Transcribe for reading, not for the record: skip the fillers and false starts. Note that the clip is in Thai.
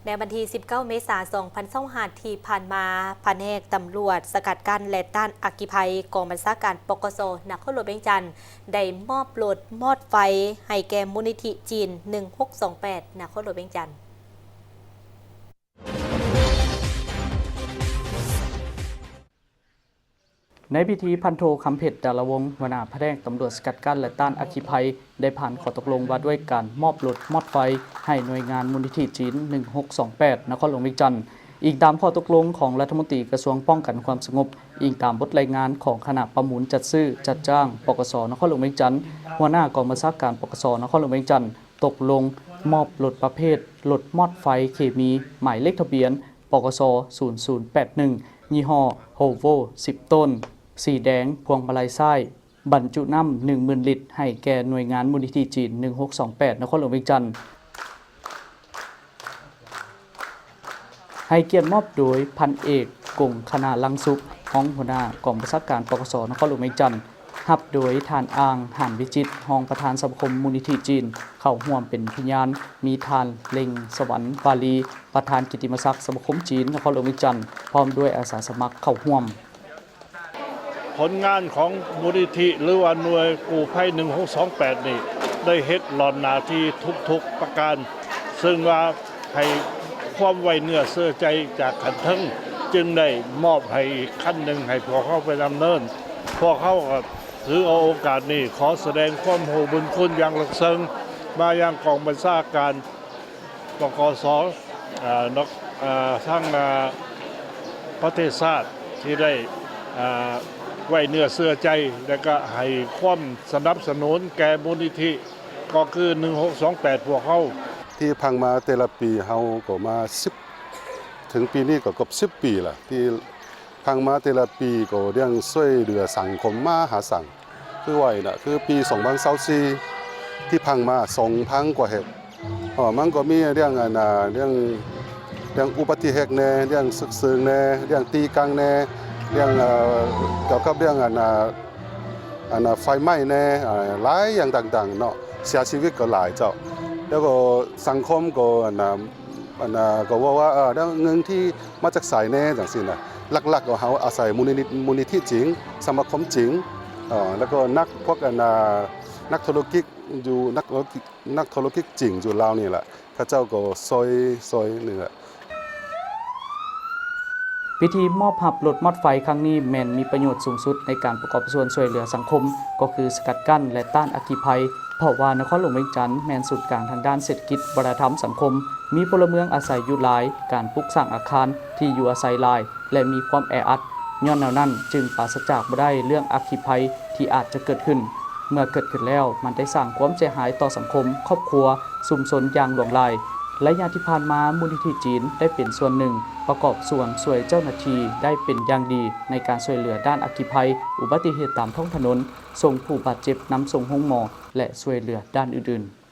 ในวันที่ 19 เมษายน 2025 ที่ผ่านมาแผนกตำรวจสกัดกั้นและต้านอัคคีภัยกองบัญชาการปกส.นครหลวงเวียงจันทน์ได้มอบรถมอดไฟให้แก่มูลนิธิจีน 1628 นครหลวงเวียงจันทน์ในพิธีพันโทคำเพชรดารวงศ์หัวหน้าแผนกตำรวจสกัดกั้นและต้านอัคคีภัยได้ผ่านข้อตกลงว่าด้วยการมอบรถมอดไฟให้หน่วยงานมูลนิธิจีน 1628 นครหลวงเวียงจันทน์อิงตามข้อตกลงของรัฐมนตรีกระทรวงป้องกันความสงบอิงตามบทรายงานของคณะประมูลจัดซื้อจัดจ้างปกส.นครหลวงเวียงจันทน์หัวหน้ากองบัญชาการปกส.นครหลวงเวียงจันทน์ตกลงมอบรถประเภทรถมอดไฟเคมีหมายเลขทะเบียนปกส. 0081ยี่ห้อโฮโว10 ต้นสีแดงพวงมาลัยไส้บรรจุน้ำ 10,000 ลิตรให้แก่หน่วยงานมูลนิธิจีน 1628 นครหลวงเวียงจันทน์ให้เกียรติมอบโดยพันเอกกงคณาลังสุขรองหัวหน้ากองบัญชาการปกส.นครหลวงเวียงจันทน์รับโดยทานอ่างหานวิจิตรรองประธานสมาคมมูลนิธิจีนเข้าร่วมเป็นพยานมีทานเล็งสวรรค์วาลีประธานกิตติมศักดิ์สมาคมจีนนครหลวงเวียงจันทน์พร้อมด้วยอาสาสมัครเข้าร่วมผลงานของมูลนิธิหรือว่าหน่วยกู้ภัย 1628 นี่ได้เฮ็ดหลอนหน้าที่ทุกๆประการซึ่งว่าให้ความไว้เนื้อเชื่อใจจากขันทั้งจึงได้มอบให้ขั้นหนึ่งให้พวกเขาไปดำเนินพวกเขาก็ถือเอาโอกาสนี้ขอแสดงความโหบุญคุณอย่างลึกซึ้งมายังกองบัญชาการปกส.ทั้งประเทศชาติที่ได้ไว้เนื้อเชื่อใจและก็ให้ความสนับสนุนแก่มูลนิธิก็คือ 1628 พวกเขาที่พังมาแต่ละปีเฮาก็มา10ถึงปีนี้ก็เกือบ10 ปีละที่พังมาแต่ละปีก็เรื่องช่วยเหลือสังคมมหาศาลคือไว้น่ะคือปี2024ที่พังมา2,000 กว่าเหตุมันก็มีเรื่องเรื่องอุบัติเหตุแน่เรื่องศึกษาแน่เรื่องตีกันแน่เรื่องเกี่ยวกับเรื่องไฟไหม้แน่หลายอย่างต่างๆเนาะเสียชีวิตก็หลายเจ้าแล้วก็สังคมก็ก็ว่าเรื่องเงินที่มาจากสายแน่จังซี่น่ะหลักๆก็เฮาอาศัยมูลนิธิจริงสมาคมจริงแล้วก็พวกนักธุรกิจอยู่นักธุรกิจจริงอยู่ลาวนี่แหละเขาเจ้าก็ซอยนี่แหละพิธีมอบหับรถมอดไฟครั้งนี้แม่นมีประโยชน์สูงสุดในการประกอบส่วนช่วยเหลือสังคมก็คือสกัดกั้นและต้านอัคคีภัยเพราะว่านครหลวงเวียงจันทน์แม่นศูนย์กลางทางด้านเศรษฐกิจวัฒนธรรมสังคมมีพลเมืองอาศัยอยู่หลายการปลูกสร้างอาคารที่อยู่อาศัยหลายและมีความแออัดย้อนแนวนั้นจึงปราศจากบ่ได้เรื่องอัคคีภัยที่อาจจะเกิดขึ้นเมื่อเกิดขึ้นแล้วมันได้สร้างความเสียหายต่อสังคมครอบครัวชุมชนอย่างหลวงหลายและอย่างที่ผ่านมามูลนิธิจีนได้เป็นส่วนหนึ่งประกอบส่วนช่วยเจ้าหน้าที่ได้เป็นอย่างดีในการช่วยเหลือด้านอัคคีภัยอุบัติเหตุตามท้องถนนส่งผู้บาดเจ็บนำส่งโรงหมอและช่วยเหลือด้านอื่นๆ